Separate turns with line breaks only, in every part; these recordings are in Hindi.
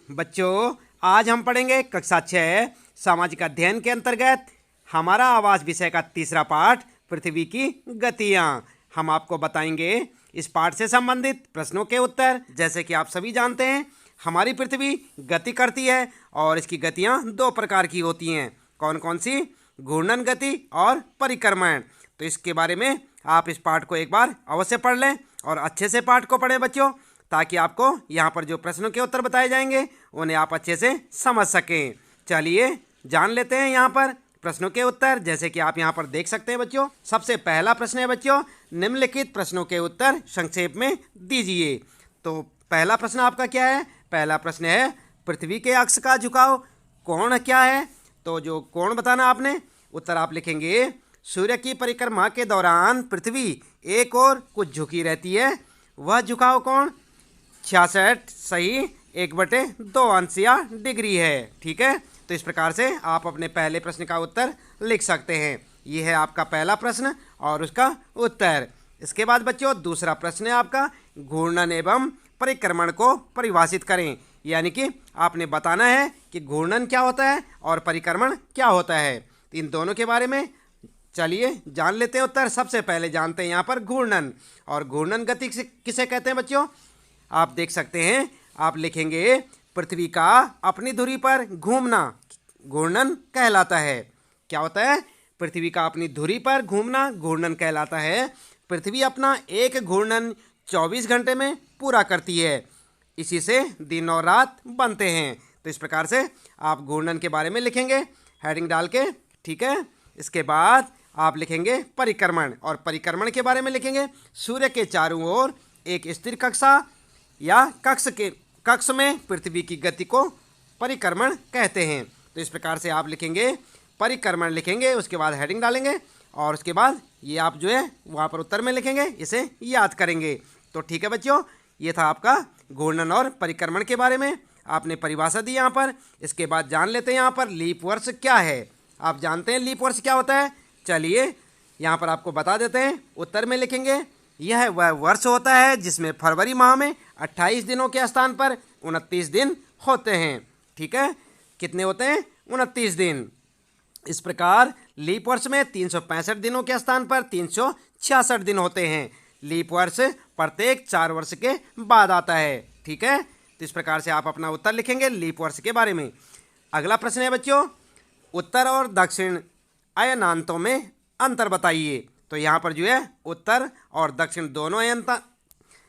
बच्चों, आज हम पढ़ेंगे कक्षा 6 सामाजिक अध्ययन के अंतर्गत हमारा आवास विषय का तीसरा पाठ पृथ्वी की गतियां। हम आपको बताएंगे इस पाठ से संबंधित प्रश्नों के उत्तर। जैसे कि आप सभी जानते हैं, हमारी पृथ्वी गति करती है और इसकी गतियां दो प्रकार की होती हैं। कौन कौन सी? घूर्णन गति और परिक्रमण। तो इसके बारे में आप इस पाठ को एक बार अवश्य पढ़ लें और अच्छे से पाठ को पढ़ें बच्चों, ताकि आपको यहाँ पर जो प्रश्नों के उत्तर बताए जाएंगे उन्हें आप अच्छे से समझ सकें। चलिए जान लेते हैं यहाँ पर प्रश्नों के उत्तर। जैसे कि आप यहाँ पर देख सकते हैं बच्चों, सबसे पहला प्रश्न है बच्चों, निम्नलिखित प्रश्नों के उत्तर संक्षेप में दीजिए। तो पहला प्रश्न आपका क्या है? पहला प्रश्न है, पृथ्वी के अक्ष का झुकाव कोण क्या है? तो जो कोण बताना आपने, उत्तर आप लिखेंगे, सूर्य की परिक्रमा के दौरान पृथ्वी एक ओर कुछ झुकी रहती है, वह झुकाव कोण 66 सही 1/2 या डिग्री है। ठीक है, तो इस प्रकार से आप अपने पहले प्रश्न का उत्तर लिख सकते हैं। यह है आपका पहला प्रश्न और उसका उत्तर। इसके बाद बच्चों दूसरा प्रश्न है आपका, घूर्णन एवं परिक्रमण को परिभाषित करें। यानी कि आपने बताना है कि घूर्णन क्या होता है और परिक्रमण क्या होता है। इन दोनों के बारे में चलिए जान लेते हैं उत्तर। सबसे पहले जानते हैं यहाँ पर घूर्णन। और घूर्णन गति किसे कहते हैं बच्चों? आप देख सकते हैं, आप लिखेंगे, पृथ्वी का अपनी धुरी पर घूमना घूर्णन कहलाता है। क्या होता है? पृथ्वी का अपनी धुरी पर घूमना घूर्णन कहलाता है। पृथ्वी अपना एक घूर्णन 24 घंटे में पूरा करती है। इसी से दिन और रात बनते हैं। तो इस प्रकार से आप घूर्णन के बारे में लिखेंगे हेडिंग डाल के। ठीक है, इसके बाद आप लिखेंगे परिक्रमण, और परिक्रमण के बारे में लिखेंगे, सूर्य के चारों ओर एक स्थिर कक्षा या कक्ष में पृथ्वी की गति को परिक्रमण कहते हैं। तो इस प्रकार से आप लिखेंगे परिक्रमण लिखेंगे, उसके बाद हेडिंग डालेंगे और उसके बाद ये आप जो है वहाँ पर उत्तर में लिखेंगे, इसे याद करेंगे। तो ठीक है बच्चों, ये था आपका घूर्णन और परिक्रमण के बारे में, आपने परिभाषा दी यहाँ पर। इसके बाद जान लेते हैं यहाँ पर लीप वर्ष क्या है। आप जानते हैं लीप वर्ष क्या होता है? चलिए यहाँ पर आपको बता देते हैं। उत्तर में लिखेंगे, यह वह वर्ष होता है जिसमें फरवरी माह में 28 दिनों के स्थान पर 29 दिन होते हैं। ठीक है, कितने होते हैं? 29 दिन। इस प्रकार लीप वर्ष में 365 दिनों के स्थान पर 366 दिन होते हैं। लीप वर्ष प्रत्येक 4 वर्ष के बाद आता है। ठीक है, तो इस प्रकार से आप अपना उत्तर लिखेंगे लीप वर्ष के बारे में। अगला प्रश्न है बच्चों, उत्तर और दक्षिण अयनांतों में अंतर बताइए। तो यहाँ पर जो है उत्तर और दक्षिण दोनों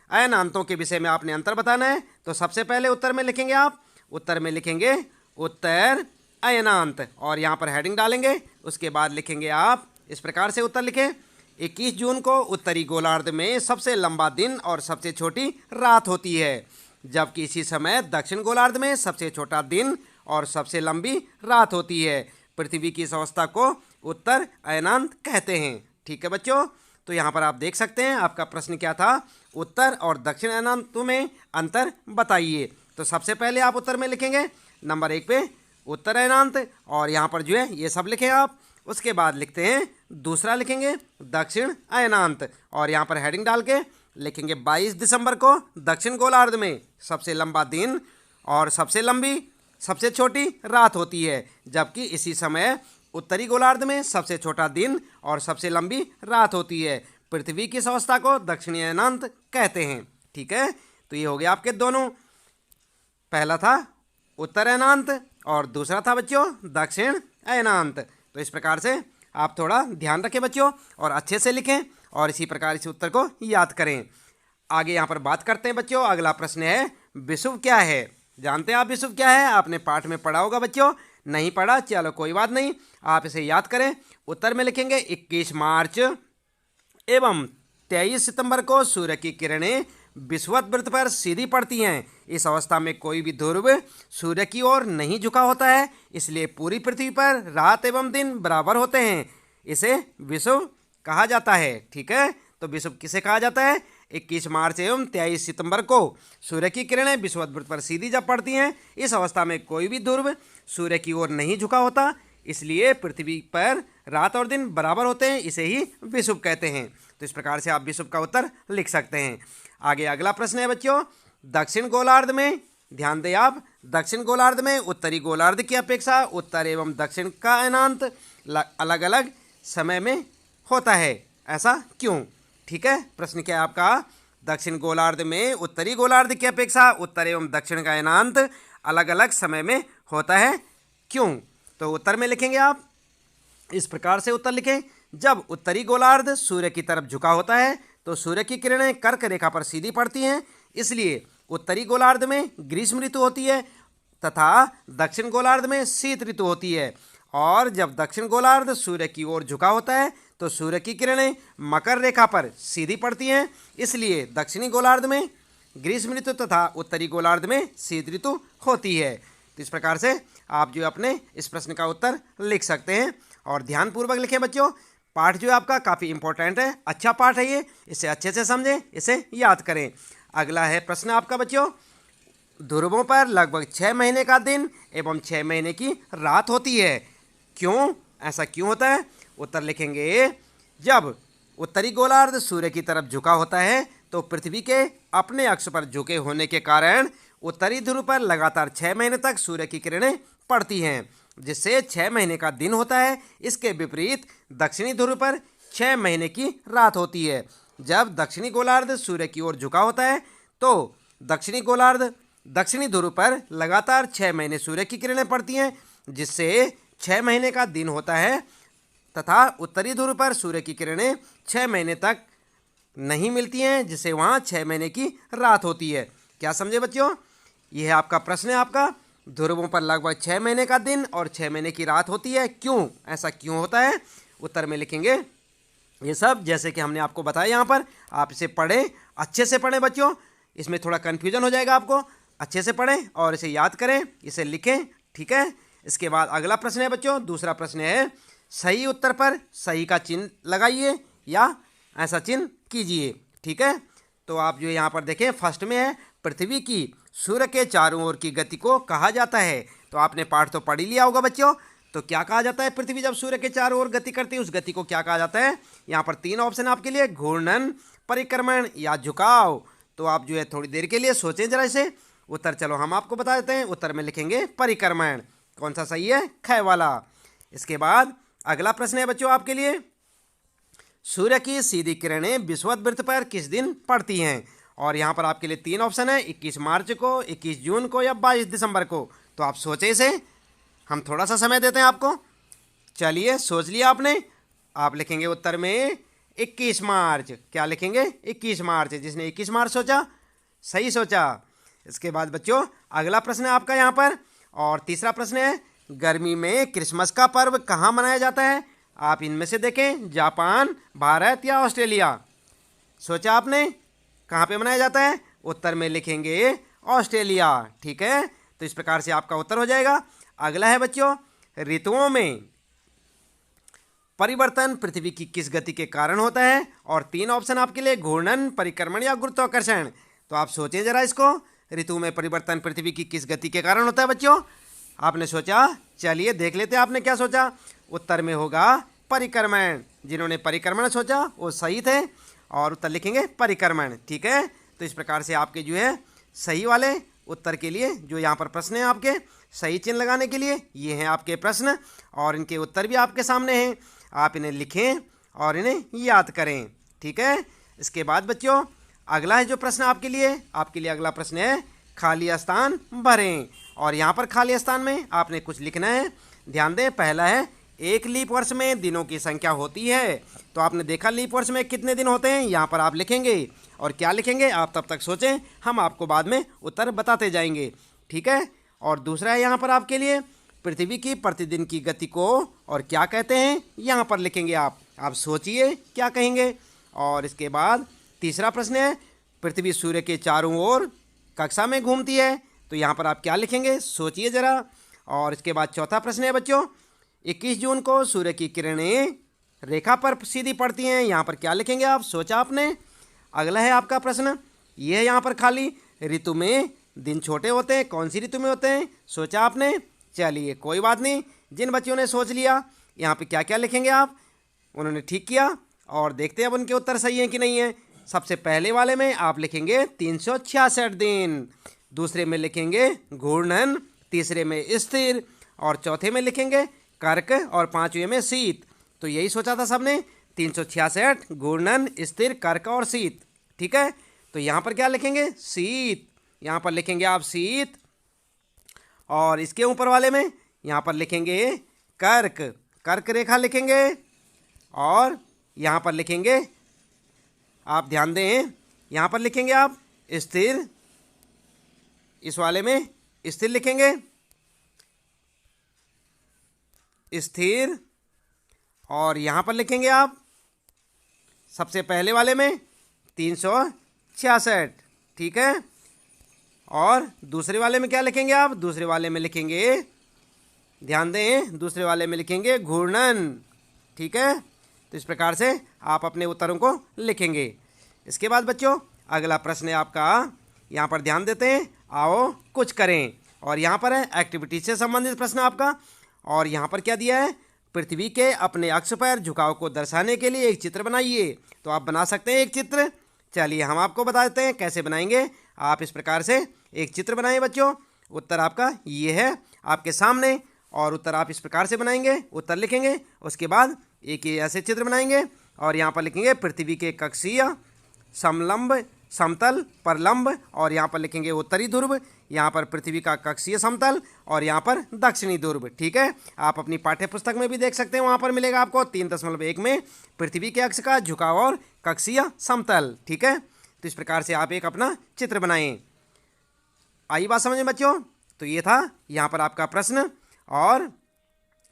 अयनांतों के विषय में आपने अंतर बताना है। तो सबसे पहले उत्तर में लिखेंगे आप, उत्तर में लिखेंगे उत्तर अयनांत और यहाँ पर हेडिंग डालेंगे। उसके बाद लिखेंगे आप इस प्रकार से उत्तर लिखें, 21 जून को उत्तरी गोलार्ध में सबसे लंबा दिन और सबसे छोटी रात होती है, जबकि इसी समय दक्षिण गोलार्ध में सबसे छोटा दिन और सबसे लंबी रात होती है। पृथ्वी की इस अवस्था को उत्तर अयनांत कहते हैं। ठीक है बच्चों, तो यहाँ पर आप देख सकते हैं आपका प्रश्न क्या था, उत्तर और दक्षिण अयनांतों में अंतर बताइए। तो सबसे पहले आप उत्तर में लिखेंगे नंबर 1 पे उत्तर अयनांत और यहाँ पर जो है ये सब लिखें आप। उसके बाद लिखते हैं दूसरा लिखेंगे दक्षिण अयनांत और यहाँ पर हेडिंग डाल के लिखेंगे 22 दिसंबर को दक्षिण गोलार्ध में सबसे लंबा दिन और सबसे छोटी रात होती है, जबकि इसी समय उत्तरी गोलार्ध में सबसे छोटा दिन और सबसे लंबी रात होती है। पृथ्वी की इस अवस्था को दक्षिणी अयनांत कहते हैं। ठीक है, तो ये हो गया आपके दोनों, पहला था उत्तर अयनांत और दूसरा था बच्चों दक्षिण अयनांत। तो इस प्रकार से आप थोड़ा ध्यान रखें बच्चों और अच्छे से लिखें और इसी प्रकार इस उत्तर को याद करें। आगे यहाँ पर बात करते हैं बच्चों। अगला प्रश्न है, विषुव क्या है? जानते हैं आप विषुव क्या है? आपने पाठ में पढ़ा होगा बच्चों, नहीं पढ़ा चलो कोई बात नहीं, आप इसे याद करें। उत्तर में लिखेंगे 21 मार्च एवं 23 सितंबर को सूर्य की किरणें विषुवत वृत्त पर सीधी पड़ती हैं। इस अवस्था में कोई भी ध्रुव सूर्य की ओर नहीं झुका होता है, इसलिए पूरी पृथ्वी पर रात एवं दिन बराबर होते हैं। इसे विषुव कहा जाता है। ठीक है, तो विषुव किसे कहा जाता है? 21 मार्च एवं 23 सितंबर को सूर्य की किरणें विषुवत वृत्त पर सीधी जब पड़ती हैं, इस अवस्था में कोई भी ध्रुव सूर्य की ओर नहीं झुका होता, इसलिए पृथ्वी पर रात और दिन बराबर होते हैं, इसे ही विषुव कहते हैं। तो इस प्रकार से आप विषुव का उत्तर लिख सकते हैं। आगे अगला प्रश्न है बच्चों, दक्षिण गोलार्ध में ध्यान दें आप, दक्षिण गोलार्ध में उत्तरी गोलार्ध की अपेक्षा उत्तर एवं दक्षिण का अयनांत अलग अलग समय में होता है। ऐसा क्यों? ठीक है, प्रश्न क्या है आपका? दक्षिण गोलार्ध में उत्तरी गोलार्ध की अपेक्षा उत्तर एवं दक्षिण का अयनांत अलग अलग समय में होता है, क्यों? तो उत्तर में लिखेंगे आप, इस प्रकार से उत्तर लिखें। जब उत्तरी गोलार्ध सूर्य की तरफ झुका होता है तो सूर्य की किरणें कर्क रेखा पर सीधी पड़ती हैं, इसलिए उत्तरी गोलार्ध में ग्रीष्म ऋतु होती है तथा दक्षिण गोलार्ध में शीत ऋतु होती है। और जब दक्षिण गोलार्ध सूर्य की ओर झुका होता है तो सूर्य की किरणें मकर रेखा पर सीधी पड़ती हैं, इसलिए दक्षिणी गोलार्ध में ग्रीष्म ऋतु तथा उत्तरी गोलार्ध में शीत ऋतु होती है। तो इस प्रकार से आप जो अपने इस प्रश्न का उत्तर लिख सकते हैं। और ध्यानपूर्वक लिखें बच्चों, पाठ जो है आपका काफ़ी इंपॉर्टेंट है, अच्छा पाठ है ये, इसे अच्छे से समझें, इसे याद करें। अगला है प्रश्न आपका बच्चों, ध्रुवों पर लगभग 6 महीने का दिन एवं 6 महीने की रात होती है, क्यों? ऐसा क्यों होता है? उत्तर लिखेंगे, जब उत्तरी गोलार्ध सूर्य की तरफ झुका होता है तो पृथ्वी के अपने अक्ष पर झुके होने के कारण उत्तरी ध्रुव पर लगातार 6 महीने तक सूर्य की किरणें पड़ती हैं, जिससे 6 महीने का दिन होता है। इसके विपरीत दक्षिणी ध्रुव पर 6 महीने की रात होती है। जब दक्षिणी गोलार्ध सूर्य की ओर झुका होता है तो दक्षिणी गोलार्ध दक्षिणी ध्रुव पर लगातार 6 महीने सूर्य की किरणें पड़ती हैं, जिससे 6 महीने का दिन होता है तथा उत्तरी ध्रुव पर सूर्य की किरणें 6 महीने तक नहीं मिलती हैं, जिससे वहाँ 6 महीने की रात होती है। क्या समझे बच्चों? यह आपका प्रश्न है आपका, ध्रुवों पर लगभग 6 महीने का दिन और 6 महीने की रात होती है, क्यों? ऐसा क्यों होता है? उत्तर में लिखेंगे ये सब, जैसे कि हमने आपको बताया यहाँ पर। आप इसे पढ़ें, अच्छे से पढ़ें बच्चों, इसमें थोड़ा कन्फ्यूजन हो जाएगा आपको। अच्छे से पढ़ें और इसे याद करें, इसे लिखें, ठीक है। इसके बाद अगला प्रश्न है बच्चों, दूसरा प्रश्न है, सही उत्तर पर सही का चिन्ह लगाइए या ऐसा चिन्ह कीजिए, ठीक है। तो आप जो यहाँ पर देखें, फर्स्ट में है, पृथ्वी की सूर्य के चारों ओर की गति को कहा जाता है। तो आपने पाठ तो पढ़ ही लिया होगा बच्चों। तो क्या कहा जाता है? पृथ्वी जब सूर्य के चारों ओर गति करती है, उस गति को क्या कहा जाता है? यहाँ पर 3 ऑप्शन आपके लिए, घूर्णन, परिक्रमण या झुकाव। तो आप जो है थोड़ी देर के लिए सोचें जरा इसे। उत्तर चलो हम आपको बता देते हैं। उत्तर में लिखेंगे परिक्रमण। कौन सा सही है? ख वाला। इसके बाद अगला प्रश्न है बच्चों आपके लिए, सूर्य की सीधी किरणें विषुवत वृत्त पर किस दिन पड़ती हैं? और यहाँ पर आपके लिए 3 ऑप्शन है, 21 मार्च को, 21 जून को या 22 दिसंबर को। तो आप सोचें इसे, हम थोड़ा सा समय देते हैं आपको। चलिए, सोच लिया आपने। आप लिखेंगे उत्तर में 21 मार्च। क्या लिखेंगे? 21 मार्च। जिसने 21 मार्च सोचा, सही सोचा। इसके बाद बच्चों अगला प्रश्न है आपका यहाँ पर, और तीसरा प्रश्न है, गर्मी में क्रिसमस का पर्व कहाँ मनाया जाता है? आप इनमें से देखें, जापान, भारत या ऑस्ट्रेलिया। सोचा आपने कहाँ पे मनाया जाता है? उत्तर में लिखेंगे ऑस्ट्रेलिया, ठीक है। तो इस प्रकार से आपका उत्तर हो जाएगा। अगला है बच्चों, ऋतुओं में परिवर्तन पृथ्वी की किस गति के कारण होता है? और 3 ऑप्शन आपके लिए, घूर्णन, परिक्रमण या गुरुत्वाकर्षण। तो आप सोचें जरा इसको, ऋतु में परिवर्तन पृथ्वी की किस गति के कारण होता है बच्चों? आपने सोचा, चलिए देख लेते हैं आपने क्या सोचा। उत्तर में होगा परिक्रमण। जिन्होंने परिक्रमण सोचा वो सही थे, और उत्तर लिखेंगे परिक्रमण, ठीक है। तो इस प्रकार से आपके जो है सही वाले उत्तर के लिए जो यहाँ पर प्रश्न है आपके, सही चिन्ह लगाने के लिए ये हैं आपके प्रश्न, और इनके उत्तर भी आपके सामने हैं। आप इन्हें लिखें और इन्हें याद करें, ठीक है। इसके बाद बच्चों अगला है जो प्रश्न आपके लिए अगला प्रश्न है, खाली स्थान भरें। और यहाँ पर खाली स्थान में आपने कुछ लिखना है। ध्यान दें, पहला है, एक लीप वर्ष में दिनों की संख्या होती है। तो आपने देखा लीप वर्ष में कितने दिन होते हैं, यहाँ पर आप लिखेंगे। और क्या लिखेंगे आप तब तक सोचें, हम आपको बाद में उत्तर बताते जाएंगे, ठीक है। और दूसरा है यहाँ पर आपके लिए, पृथ्वी की प्रतिदिन की गति को और क्या कहते हैं, यहाँ पर लिखेंगे आप सोचिए क्या कहेंगे। और इसके बाद तीसरा प्रश्न है, पृथ्वी सूर्य के चारों ओर कक्षा में घूमती है। तो यहाँ पर आप क्या लिखेंगे, सोचिए ज़रा। और इसके बाद चौथा प्रश्न है बच्चों, 21 जून को सूर्य की किरणें रेखा पर सीधी पड़ती हैं। यहाँ पर क्या लिखेंगे आप, सोचा आपने। अगला है आपका प्रश्न, ये है यहाँ पर खाली, ऋतु में दिन छोटे होते हैं, कौन सी ऋतु में होते हैं, सोचा आपने। चलिए कोई बात नहीं, जिन बच्चों ने सोच लिया यहाँ पे क्या क्या लिखेंगे आप, उन्होंने ठीक किया। और देखते हैं अब उनके उत्तर सही हैं कि नहीं है। सबसे पहले वाले में आप लिखेंगे 366 दिन। दूसरे में लिखेंगे घूर्णन, तीसरे में स्थिर और चौथे में लिखेंगे कर्क और पांचवें में शीत। तो यही सोचा था सबने, 366 घूर्णन, स्थिर, कर्क और शीत। ठीक है, तो यहाँ पर क्या लिखेंगे? शीत। यहाँ पर लिखेंगे आप शीत, और इसके ऊपर वाले में यहाँ पर लिखेंगे कर्क, कर्क रेखा लिखेंगे, और यहाँ पर लिखेंगे, आप ध्यान दें, यहाँ पर लिखेंगे आप स्थिर, इस वाले में स्थिर लिखेंगे, स्थिर, और यहाँ पर लिखेंगे आप सबसे पहले वाले में 366। ठीक है, और दूसरे वाले में क्या लिखेंगे आप? दूसरे वाले में लिखेंगे, ध्यान दें, दूसरे वाले में लिखेंगे घूर्णन। ठीक है, तो इस प्रकार से आप अपने उत्तरों को लिखेंगे। इसके बाद बच्चों अगला प्रश्न है आपका, यहाँ पर ध्यान देते हैं, आओ कुछ करें। और यहाँ पर है एक्टिविटी से संबंधित प्रश्न आपका, और यहाँ पर क्या दिया है? पृथ्वी के अपने अक्ष पर झुकाव को दर्शाने के लिए एक चित्र बनाइए। तो आप बना सकते हैं एक चित्र। चलिए हम आपको बता देते हैं कैसे बनाएंगे। आप इस प्रकार से एक चित्र बनाएं बच्चों। उत्तर आपका ये है आपके सामने, और उत्तर आप इस प्रकार से बनाएंगे, उत्तर लिखेंगे, उसके बाद एक ये ऐसे चित्र बनाएंगे, और यहाँ पर लिखेंगे पृथ्वी के कक्षीय, समलंब, समतल, परलंब, और यहाँ पर लिखेंगे उत्तरी ध्रुव, यहाँ पर पृथ्वी का कक्षीय समतल, और यहाँ पर दक्षिणी ध्रुव। ठीक है, आप अपनी पाठ्य पुस्तक में भी देख सकते हैं, वहाँ पर मिलेगा आपको 3.1 में पृथ्वी के अक्ष का झुकाव और कक्षीय समतल। ठीक है, तो इस प्रकार से आप एक अपना चित्र बनाएं। आई बात समझ में बच्चों? तो ये था यहाँ पर आपका प्रश्न, और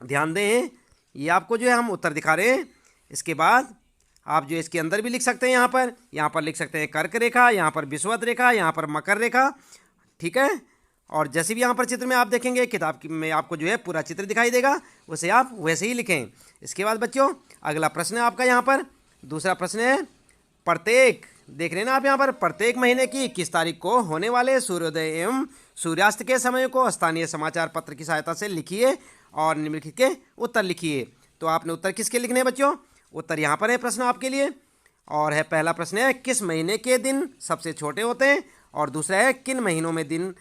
ध्यान दें ये आपको जो है हम उत्तर दिखा रहे हैं। इसके बाद आप जो इसके अंदर भी लिख सकते हैं, यहाँ पर लिख सकते हैं कर्क रेखा, यहाँ पर विषुवत रेखा, यहाँ पर मकर रेखा। ठीक है, और जैसे भी यहाँ पर चित्र में आप देखेंगे किताब में आपको जो है पूरा चित्र दिखाई देगा, उसे आप वैसे ही लिखें। इसके बाद बच्चों अगला प्रश्न है आपका, यहाँ पर दूसरा प्रश्न है, प्रत्येक, देख रहे हैं ना आप यहाँ पर, प्रत्येक महीने की 21 तारीख को होने वाले सूर्योदय एवं सूर्यास्त के समय को स्थानीय समाचार पत्र की सहायता से लिखिए और निम्नलिखित के उत्तर लिखिए। तो आपने उत्तर किसके लिखने हैं बच्चों? उत्तर यहाँ पर है प्रश्न आपके लिए, और है पहला प्रश्न है किस महीने के दिन सबसे छोटे होते हैं, और दूसरा है किन महीनों में दिन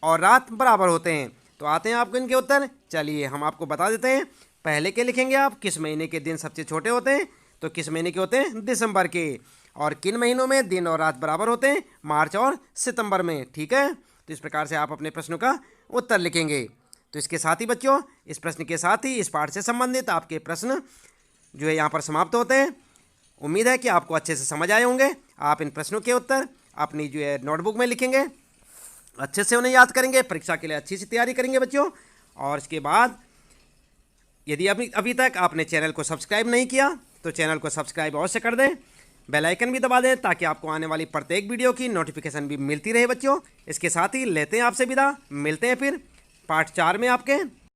और रात बराबर होते हैं। तो आते हैं आपको इनके उत्तर। चलिए हम आपको बता देते हैं। पहले के लिखेंगे आप, किस महीने के दिन सबसे छोटे होते हैं, तो किस महीने के होते हैं? दिसंबर के। और किन महीनों में दिन और रात बराबर होते हैं? मार्च और सितंबर में। ठीक है, तो इस प्रकार से आप अपने प्रश्नों का उत्तर लिखेंगे। तो इसके साथ ही बच्चों, इस प्रश्न के साथ ही इस पाठ से संबंधित आपके प्रश्न जो है यहाँ पर समाप्त होते हैं। उम्मीद है कि आपको अच्छे से समझ आए होंगे। आप इन प्रश्नों के उत्तर अपनी जो है नोटबुक में लिखेंगे, अच्छे से उन्हें याद करेंगे, परीक्षा के लिए अच्छी सी तैयारी करेंगे बच्चों। और इसके बाद यदि अभी तक आपने चैनल को सब्सक्राइब नहीं किया तो चैनल को सब्सक्राइब अवश्य कर दें, बेल आइकन भी दबा दें ताकि आपको आने वाली प्रत्येक वीडियो की नोटिफिकेशन भी मिलती रहे बच्चों। इसके साथ ही लेते हैं आपसे विदा, मिलते हैं फिर पार्ट 4 में आपके।